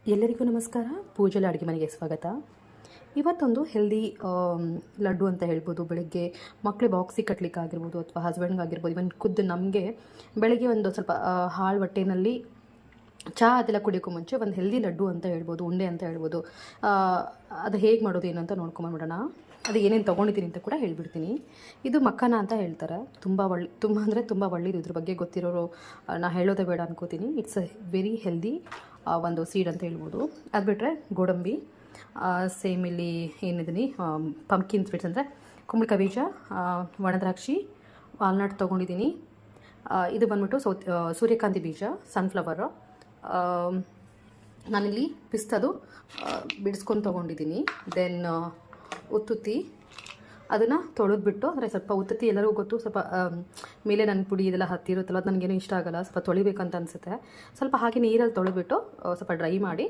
ಎಲ್ಲರಿಗೂ ನಮಸ್ಕಾರ. ಪೂಜೆಲ ಅಡುಗೆ ಮನೆಗೆ ಸ್ವಾಗತ. ಇವತ್ತೊಂದು ಹೆಲ್ದಿ ಲಡ್ಡು ಅಂತ ಹೇಳ್ಬೋದು. ಬೆಳಗ್ಗೆ ಮಕ್ಕಳು ಬಾಕ್ಸಿಗೆ ಕಟ್ಟಲಿಕ್ಕೆ ಆಗಿರ್ಬೋದು ಅಥವಾ ಹಸ್ಬೆಂಡ್ಗಾಗಿರ್ಬೋದು, ಇವನ್ ಖುದ್ದು ನಮಗೆ ಬೆಳಗ್ಗೆ ಒಂದು ಸ್ವಲ್ಪ ಹಾಳು ಹೊಟ್ಟೆನಲ್ಲಿ ಚಹಾ ಅದೆಲ್ಲ ಕುಡಿಯೋಕ್ಕೂ ಮುಂಚೆ ಒಂದು ಹೆಲ್ದಿ ಲಡ್ಡು ಅಂತ ಹೇಳ್ಬೋದು, ಉಂಡೆ ಅಂತ ಹೇಳ್ಬೋದು. ಅದು ಹೇಗೆ ಮಾಡೋದು ಏನು ಅಂತ ನೋಡ್ಕೊಂಬಂದ್ಬಿಡೋಣ. ಅದು ಏನೇನು ತೊಗೊಂಡಿದ್ದೀನಿ ಅಂತ ಕೂಡ ಹೇಳ್ಬಿಡ್ತೀನಿ. ಇದು ಮಕ್ಕನ ಅಂತ ಹೇಳ್ತಾರೆ. ತುಂಬ ಒಳ್ಳೆಯದು. ಇದ್ರ ಬಗ್ಗೆ ಗೊತ್ತಿರೋರು ನಾ ಹೇಳೋದೇ ಬೇಡ ಅನ್ಕೋತೀನಿ. ಇಟ್ಸ್ ಅ ವೆರಿ ಹೆಲ್ದಿ ಒಂದು ಸೀಡ್ ಅಂತ ಹೇಳ್ಬೋದು. ಅದು ಬಿಟ್ಟರೆ ಗೋಡಂಬಿ, ಸೇಮ್ ಇಲ್ಲಿ ಏನಿದ್ದೀನಿ ಪಂಪ್ಕಿನ್ ಸ್ವೀಟ್ಸ್ ಅಂದರೆ ಕುಂಬಳಕಾಯಿ ಬೀಜ, ಒಣದ್ರಾಕ್ಷಿ, ವಾಲ್ನಟ್ ತೊಗೊಂಡಿದ್ದೀನಿ. ಇದು ಬಂದ್ಬಿಟ್ಟು ಸೂರ್ಯಕಾಂತಿ ಬೀಜ, ಸನ್ಫ್ಲವರು. ನಾನಿಲ್ಲಿ ಪಿಸ್ತದು ಬಿಡಿಸ್ಕೊಂಡು ತೊಗೊಂಡಿದ್ದೀನಿ. ದೆನ್ ಉತ್ತುತ್ತಿ, ಅದನ್ನು ತೊಳೆದ್ಬಿಟ್ಟು, ಅಂದರೆ ಸ್ವಲ್ಪ ಉತ್ತುತ್ತಿ ಎಲ್ಲರಿಗೂ ಗೊತ್ತು, ಸ್ವಲ್ಪ ಮೇಲೆ ನನ್ನ ಪುಡಿ ಇದೆಲ್ಲ ಹತ್ತಿರುತ್ತಲ್ಲ, ಅದು ನನಗೇನು ಇಷ್ಟ ಆಗೋಲ್ಲ, ಸ್ವಲ್ಪ ತೊಳಿಬೇಕಂತ ಅನಿಸುತ್ತೆ. ಸ್ವಲ್ಪ ಹಾಗೆ ನೀರಲ್ಲಿ ತೊಳೆದ್ಬಿಟ್ಟು ಸ್ವಲ್ಪ ಡ್ರೈ ಮಾಡಿ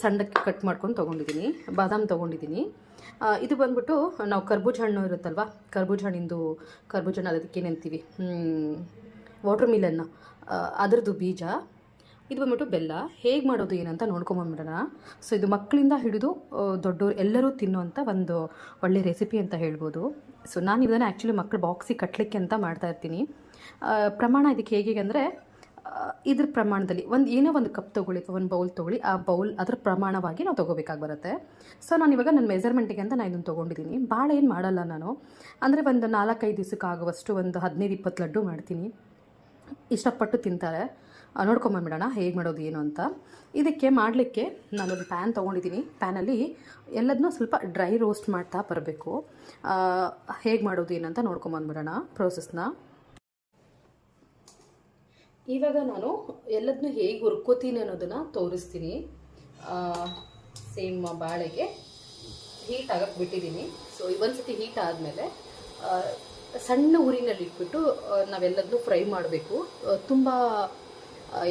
ಸಣ್ಣಕ್ಕೆ ಕಟ್ ಮಾಡ್ಕೊಂಡು ತೊಗೊಂಡಿದ್ದೀನಿ. ಬಾದಾಮ್ ತೊಗೊಂಡಿದ್ದೀನಿ. ಇದು ಬಂದ್ಬಿಟ್ಟು ನಾವು ಕರ್ಬೂಜ ಹಣ್ಣು ಇರುತ್ತಲ್ವ, ಕರ್ಬೂಜ ಹಣ್ಣು ಅದಕ್ಕೇನಂತೀವಿ, ವಾಟರ್ ಮಿಲನ್, ಅದರದ್ದು ಬೀಜ. ಇದು ಬಂದ್ಬಿಟ್ಟು ಬೆಲ್ಲ. ಹೇಗೆ ಮಾಡೋದು ಏನಂತ ನೋಡ್ಕೊಂಬಂದ್ಬಿಡೋಣ. ಸೊ ಇದು ಮಕ್ಕಳಿಂದ ಹಿಡಿದು ದೊಡ್ಡವರು ಎಲ್ಲರೂ ತಿನ್ನುವಂಥ ಒಂದು ಒಳ್ಳೆ ರೆಸಿಪಿ ಅಂತ ಹೇಳ್ಬೋದು. ಸೊ ನಾನು ಇದನ್ನು ಆ್ಯಕ್ಚುಲಿ ಮಕ್ಕಳು ಬಾಕ್ಸಿಗೆ ಕಟ್ಟಲಿಕ್ಕೆ ಅಂತ ಮಾಡ್ತಾಯಿರ್ತೀನಿ. ಪ್ರಮಾಣ ಇದಕ್ಕೆ ಹೇಗೆ ಅಂದರೆ, ಇದ್ರ ಪ್ರಮಾಣದಲ್ಲಿ ಏನೋ ಒಂದು ಕಪ್ ತೊಗೊಳ್ಳಿ ಅಥವಾ ಒಂದು ಬೌಲ್ ತೊಗೊಳ್ಳಿ, ಆ ಬೌಲ್ ಅದರ ಪ್ರಮಾಣವಾಗಿ ನಾವು ತೊಗೋಬೇಕಾಗಿ ಬರುತ್ತೆ. ಸೊ ನಾನು ಇವಾಗ ನನ್ನ ಮೆಜರ್ಮೆಂಟಿಗೆ ಅಂತ ನಾನು ಇದನ್ನು ತೊಗೊಂಡಿದ್ದೀನಿ. ಭಾಳ ಏನು ಮಾಡಲ್ಲ ನಾನು, ಅಂದರೆ ಒಂದು 4-5 ದಿವಸಕ್ಕೆ ಆಗುವಷ್ಟು ಒಂದು 15-20 ಲಡ್ಡು ಮಾಡ್ತೀನಿ. ಇಷ್ಟಪಟ್ಟು ತಿಂತಾರೆ. ನೋಡ್ಕೊಂಬಂದ್ಬಿಡೋಣ ಹೇಗೆ ಮಾಡೋದು ಏನು ಅಂತ. ಇದಕ್ಕೆ ಮಾಡಲಿಕ್ಕೆ ನಾನೊಂದು ಪ್ಯಾನ್ ತೊಗೊಂಡಿದ್ದೀನಿ. ಪ್ಯಾನಲ್ಲಿ ಎಲ್ಲದನ್ನೂ ಸ್ವಲ್ಪ ಡ್ರೈ ರೋಸ್ಟ್ ಮಾಡ್ತಾ ಬರಬೇಕು. ಹೇಗೆ ಮಾಡೋದು ಏನಂತ ನೋಡ್ಕೊಂಬಂದ್ಬಿಡೋಣ ಪ್ರೋಸೆಸ್ನ. ಇವಾಗ ನಾನು ಎಲ್ಲದನ್ನೂ ಹೇಗೆ ಹುರ್ಕೋತೀನಿ ಅನ್ನೋದನ್ನು ತೋರಿಸ್ತೀನಿ. ಸೇಮ್ ಬಾಳೆಗೆ ಹೀಟ್ ಆಗಕ್ಕೆ ಬಿಟ್ಟಿದ್ದೀನಿ. ಸೊ ಒಂದ್ಸತಿ ಹೀಟ್ ಆದಮೇಲೆ ಸಣ್ಣ ಉರಿನಲ್ಲಿ ಇಟ್ಬಿಟ್ಟು ನಾವೆಲ್ಲದನ್ನೂ ಫ್ರೈ ಮಾಡಬೇಕು. ತುಂಬ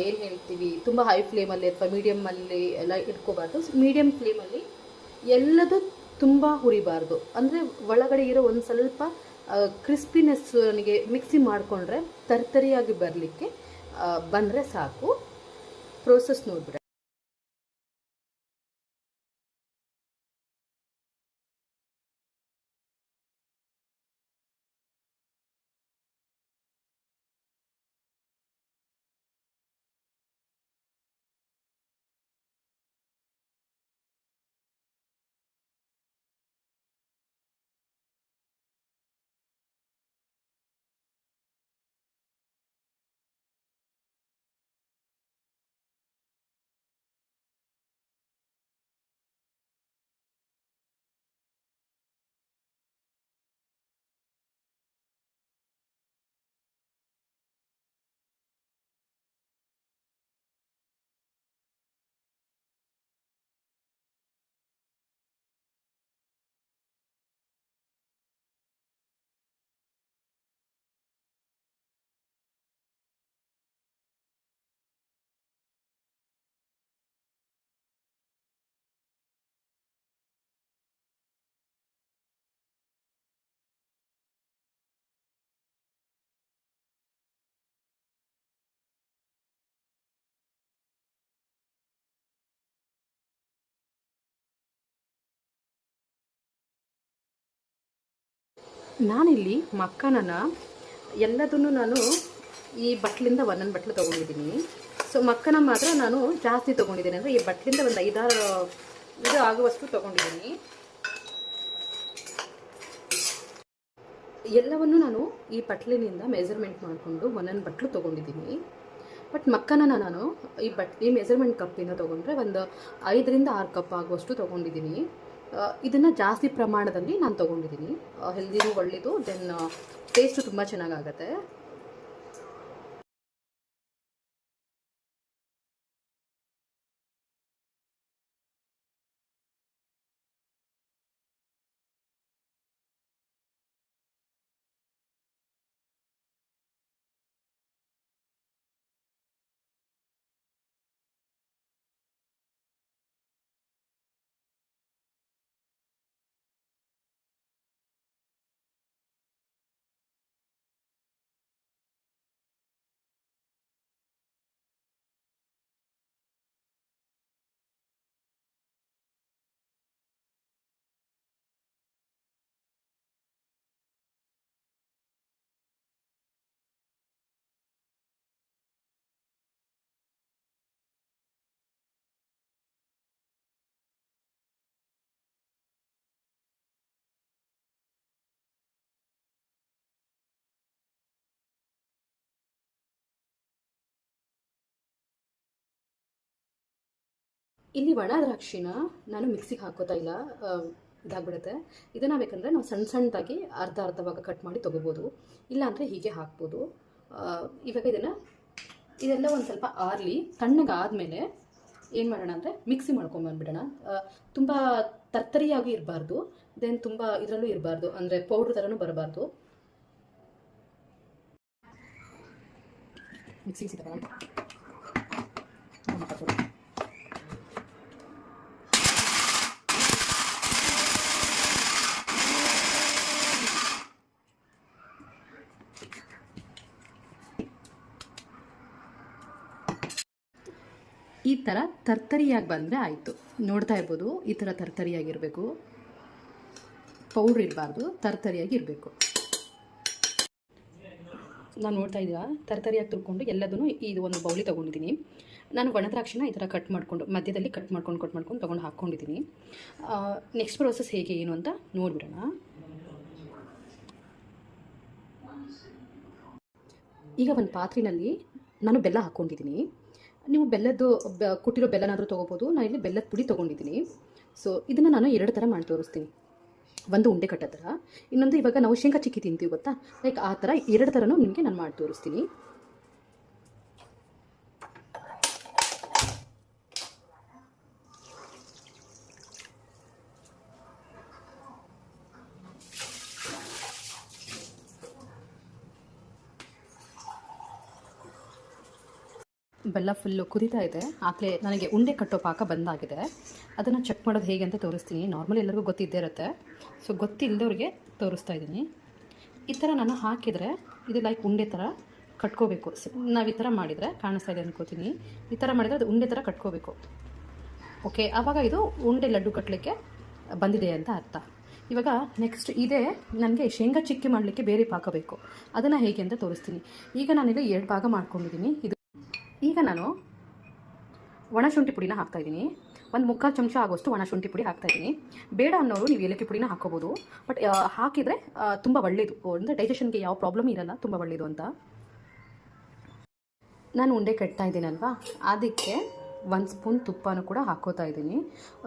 ಏನು ಹೇಳ್ತೀವಿ, ತುಂಬ ಹೈ ಫ್ಲೇಮಲ್ಲಿ ಅಥವಾ ಮೀಡಿಯಮ್ಮಲ್ಲಿ ಎಲ್ಲ ಇಟ್ಕೋಬಾರ್ದು. ಮೀಡಿಯಮ್ ಫ್ಲೇಮಲ್ಲಿ ಎಲ್ಲದೂ ತುಂಬ ಹುರಿಬಾರ್ದು. ಅಂದರೆ ಒಳಗಡೆ ಇರೋ ಒಂದು ಸ್ವಲ್ಪ ಕ್ರಿಸ್ಪಿನೆಸ್ ನನಗೆ ಮಿಕ್ಸಿ ಮಾಡಿಕೊಂಡ್ರೆ ತರ್ತರಿಯಾಗಿ ಬರಲಿಕ್ಕೆ ಬಂದರೆ ಸಾಕು. ಪ್ರೋಸೆಸ್ ನೋಡ್ಬಿಡ. ನಾನಿಲ್ಲಿ ಮಕ್ಕನನ್ನ ಎಲ್ಲದನ್ನು ನಾನು ಈ ಬಟ್ಲಿಂದ ಒಂದೊಂದು ಬಟ್ಲು ತೊಗೊಂಡಿದ್ದೀನಿ. ಸೊ ಮಕ್ಕನ ಮಾತ್ರ ನಾನು ಜಾಸ್ತಿ ತೊಗೊಂಡಿದ್ದೀನಿ, ಅಂದರೆ ಈ ಬಟ್ಲಿಂದ ಒಂದು 5-6 ಇದು ಆಗುವಷ್ಟು ತೊಗೊಂಡಿದ್ದೀನಿ. ಎಲ್ಲವನ್ನು ನಾನು ಈ ಬಟ್ಲಿನಿಂದ ಮೆಜರ್ಮೆಂಟ್ ಮಾಡಿಕೊಂಡು ಒಂದೊಂದು ಬಟ್ಲು ತೊಗೊಂಡಿದ್ದೀನಿ. ಬಟ್ ಮಕ್ಕನ ನಾನು ಈ ಮೆಜರ್ಮೆಂಟ್ ಕಪ್ಪಿಂದ ತೊಗೊಂಡ್ರೆ ಒಂದು 5-6 ಕಪ್ ಆಗುವಷ್ಟು ತೊಗೊಂಡಿದ್ದೀನಿ. ಇದನ್ನು ಜಾಸ್ತಿ ಪ್ರಮಾಣದಲ್ಲಿ ನಾನು ತೊಗೊಂಡಿದ್ದೀನಿ. ಹೆಲ್ದಿನೂ ಒಳ್ಳೆಯದು, ದೆನ್ ಟೇಸ್ಟು ತುಂಬ ಚೆನ್ನಾಗಾಗತ್ತೆ. ಇಲ್ಲಿ ಒಣ ದ್ರಾಕ್ಷಿನ ನಾನು ಮಿಕ್ಸಿಗೆ ಹಾಕೋತಾ ಇಲ್ಲ, ಇದಾಗ್ಬಿಡುತ್ತೆ. ಇದನ್ನು ಬೇಕಂದರೆ ನಾವು ಸಣ್ಣ ಸಣ್ಣದಾಗಿ ಅರ್ಧ ಅರ್ಧ ಭಾಗ ಕಟ್ ಮಾಡಿ ತೊಗೋಬೋದು, ಇಲ್ಲಾಂದರೆ ಹೀಗೆ ಹಾಕ್ಬೋದು. ಇವಾಗ ಇದೆಲ್ಲ ಒಂದು ಸ್ವಲ್ಪ ಆರಲಿ, ತಣ್ಣಗಾದಮೇಲೆ ಏನು ಮಾಡೋಣ ಅಂದರೆ ಮಿಕ್ಸಿ ಮಾಡ್ಕೊಂಬಂದ್ಬಿಡೋಣ. ತುಂಬ ತರ್ತರಿಯಾಗಿ ಇರಬಾರ್ದು, ದೆನ್ ತುಂಬ ಇದರಲ್ಲೂ ಇರಬಾರ್ದು, ಅಂದರೆ ಪೌಡ್ರ್ ಥರನೂ ಬರಬಾರ್ದು. ಮಿಕ್ಸಿಗೆ ಸಿಗೋಣ. ಈ ಥರ ತರ್ತರಿಯಾಗಿ ಬಂದರೆ ಆಯಿತು. ನೋಡ್ತಾ ಇರ್ಬೋದು, ಈ ಥರ ತರ್ತರಿಯಾಗಿರಬೇಕು, ಪೌಡ್ರ್ ಇರಬಾರ್ದು, ತರ್ತರಿಯಾಗಿ ಇರಬೇಕು. ನಾನು ನೋಡ್ತಾ ಇದ್ದೀರಾ, ತರ್ತರಿಯಾಗಿ ತುರ್ಕೊಂಡು ಎಲ್ಲದನ್ನು ಇದು ಒಂದು ಬೌಲಿ ತೊಗೊಂಡಿದ್ದೀನಿ. ನಾನು ಒಣದ್ರಾಕ್ಷಿನ ಈ ಥರ ಕಟ್ ಮಾಡಿಕೊಂಡು ಮಧ್ಯದಲ್ಲಿ ಕಟ್ ಮಾಡ್ಕೊಂಡು ತೊಗೊಂಡು ಹಾಕ್ಕೊಂಡಿದ್ದೀನಿ. ನೆಕ್ಸ್ಟ್ ಪ್ರೋಸೆಸ್ ಹೇಗೆ ಏನು ಅಂತ ನೋಡಿಬಿಡೋಣ. ಈಗ ಒಂದು ಪಾತ್ರೆಯಲ್ಲಿ ನಾನು ಬೆಲ್ಲ ಹಾಕ್ಕೊಂಡಿದ್ದೀನಿ. ನೀವು ಬೆಲ್ಲದ್ದು ಕುಟ್ಟಿರೋ ಬೆಲ್ಲನಾದರೂ ತೊಗೋಬೋದು. ನಾನು ಇಲ್ಲಿ ಬೆಲ್ಲದ ಪುಡಿ ತೊಗೊಂಡಿದ್ದೀನಿ. ಸೊ ಇದನ್ನು ನಾನು 2 ಥರ ಮಾಡಿ ತೋರಿಸ್ತೀನಿ. ಒಂದು ಉಂಡೆ ಕಟ್ಟೋ ಥರ, ಇನ್ನೊಂದು ಇವಾಗ ನಾವು ಶೇಂಗಾ ಚಿಕ್ಕಿ ತಿಂತೀವಿ ಗೊತ್ತಾ, ಲೈಕ್ ಆ ಥರ 2 ಥರನೂ ನಿಮಗೆ ನಾನು ಮಾಡಿ ತೋರಿಸ್ತೀನಿ. ಬೆಲ್ಲ ಫುಲ್ಲು ಕುದೀತಾ ಇದೆ. ಆಗಲೇ ನನಗೆ ಉಂಡೆ ಕಟ್ಟೋ ಪಾಕ ಬಂದಾಗಿದೆ. ಅದನ್ನು ಚೆಕ್ ಮಾಡೋದು ಹೇಗೆ ಅಂತ ತೋರಿಸ್ತೀನಿ. ನಾರ್ಮಲಿ ಎಲ್ಲರಿಗೂ ಗೊತ್ತಿದ್ದೇ ಇರುತ್ತೆ, ಸೊ ಗೊತ್ತಿಲ್ಲದವ್ರಿಗೆ ತೋರಿಸ್ತಾ ಇದ್ದೀನಿ. ಈ ಥರ ನಾನು ಹಾಕಿದರೆ ಇದು ಲೈಕ್ ಉಂಡೆ ಥರ ಕಟ್ಕೋಬೇಕು. ನಾವು ಈ ಥರ ಮಾಡಿದರೆ ಕಾಣಿಸ್ತಾ ಇದೆ ಅನ್ಕೋತೀನಿ. ಈ ಥರ ಮಾಡಿದರೆ ಅದು ಉಂಡೆ ಥರ ಕಟ್ಕೋಬೇಕು. ಓಕೆ, ಆವಾಗ ಇದು ಉಂಡೆ ಲಡ್ಡು ಕಟ್ಟಲಿಕ್ಕೆ ಬಂದಿದೆ ಅಂತ ಅರ್ಥ. ಇವಾಗ ನೆಕ್ಸ್ಟ್ ಇದೇ ನನಗೆ ಶೇಂಗಾ ಚಿಕ್ಕಿ ಮಾಡಲಿಕ್ಕೆ ಬೇರೆ ಪಾಕ ಬೇಕು. ಅದನ್ನು ಹೇಗೆ ಅಂತ ತೋರಿಸ್ತೀನಿ. ಈಗ ನಾನೀಗ 2 ಭಾಗ ಮಾಡ್ಕೊಂಡಿದ್ದೀನಿ. ಈಗ ನಾನು ಒಣ ಶುಂಠಿ ಪುಡಿನ ಹಾಕ್ತಾಯಿದ್ದೀನಿ. ಒಂದು 3/4 ಚಮಚ ಆಗೋಷ್ಟು ಒಣ ಶುಂಠಿ ಪುಡಿ ಹಾಕ್ತಾಯಿದ್ದೀನಿ. ಬೇಡ ಅನ್ನೋರು ನೀವು ಏಲಕ್ಕಿ ಪುಡಿನ ಹಾಕೋಬೋದು, ಬಟ್ ಹಾಕಿದರೆ ತುಂಬ ಒಳ್ಳೆಯದು, ಅಂದರೆ ಡೈಜೆಷನ್ಗೆ ಯಾವ ಪ್ರಾಬ್ಲಮ್ ಇರಲ್ಲ, ತುಂಬ ಒಳ್ಳೆಯದು ಅಂತ. ನಾನು ಉಂಡೆ ಕಟ್ತಾ ಇದ್ದೀನಲ್ವಾ, ಅದಕ್ಕೆ 1 ಸ್ಪೂನ್ ತುಪ್ಪನೂ ಕೂಡ ಹಾಕ್ಕೋತಾ ಇದ್ದೀನಿ.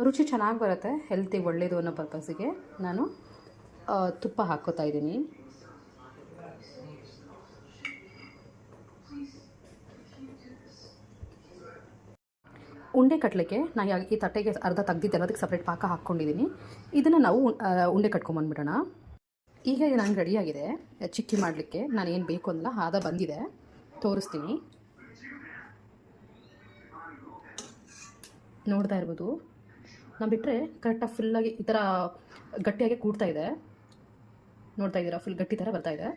ರುಚಿ ಚೆನ್ನಾಗಿ ಬರುತ್ತೆ, ಹೆಲ್ತಿಗೆ ಒಳ್ಳೆಯದು ಅನ್ನೋ ಪರ್ಪಸ್ಸಿಗೆ ನಾನು ತುಪ್ಪ ಹಾಕ್ಕೋತಾ ಇದ್ದೀನಿ. ಉಂಡೆ ಕಟ್ಟಲಿಕ್ಕೆ ನಾನು ಈ ತಟ್ಟೆಗೆ ಅರ್ಧ ತೆಗ್ದಿದ್ದೆಲ್ಲ ಅದಕ್ಕೆ ಸಪ್ರೇಟ್ ಪಾಕ ಹಾಕ್ಕೊಂಡಿದ್ದೀನಿ. ಇದನ್ನು ನಾವು ಉಂಡೆ ಕಟ್ಕೊಂಬಂದ್ಬಿಡೋಣ. ಈಗ ಇದು ನಂಗೆ ರೆಡಿಯಾಗಿದೆ ಚಿಕ್ಕಿ ಮಾಡಲಿಕ್ಕೆ. ನಾನು ಏನು ಬೇಕು ಅನ್ನಲ್ಲ, ಆದ ಬಂದಿದೆ, ತೋರಿಸ್ತೀನಿ. ನೋಡ್ತಾ ಇರ್ಬೋದು, ನಾನು ಬಿಟ್ಟರೆ ಕರೆಕ್ಟಾಗಿ ಫುಲ್ಲಾಗಿ ಈ ಥರ ಗಟ್ಟಿಯಾಗಿ ಕೂಡ್ತಾ ಇದೆ. ನೋಡ್ತಾ ಇದ್ದೀರಾ, ಫುಲ್ ಗಟ್ಟಿ ಥರ ಬರ್ತಾ ಇದೆ.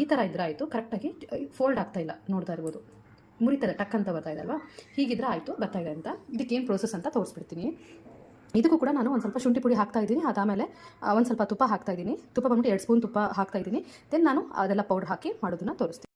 ಈ ಥರ ಇದ್ರೆ ಆಯಿತು, ಕರೆಕ್ಟಾಗಿ ಫೋಲ್ಡ್ ಆಗ್ತಾಯಿಲ್ಲ. ನೋಡ್ತಾ ಇರ್ಬೋದು, ಮುರಿತಾರೆ, ಟಕ್ ಅಂತ ಬರ್ತಾ ಇದೆ ಅಲ್ವಾ. ಹೀಗಿದ್ರೆ ಆಯಿತು, ಬರ್ತಾ ಇದೆ ಅಂತ. ಇದಕ್ಕೇನು ಪ್ರೋಸೆಸ್ ಅಂತ ತೋರಿಸ್ಬಿಡ್ತೀನಿ. ಇದಕ್ಕೂ ಕೂಡ ನಾನು ಒಂದು ಸ್ವಲ್ಪ ಶುಂಠಿ ಪುಡಿ ಹಾಕ್ತಾಯಿದ್ದೀನಿ. ಅದಾದಮೇಲೆ ಒಂದು ಸ್ವಲ್ಪ ತುಪ್ಪ ಹಾಕ್ತಾಯಿದ್ದೀನಿ. ತುಪ್ಪ ಬಂದ್ಬಿಟ್ಟು 2 ಸ್ಪೂನ್ ತುಪ್ಪ ಹಾಕ್ತಾಯಿದ್ದೀನಿ. ದೆನ್ ನಾನು ಅದೆಲ್ಲ ಪೌಡ್ರ್ ಹಾಕಿ ಮಾಡೋದನ್ನು ತೋರಿಸ್ತೀನಿ.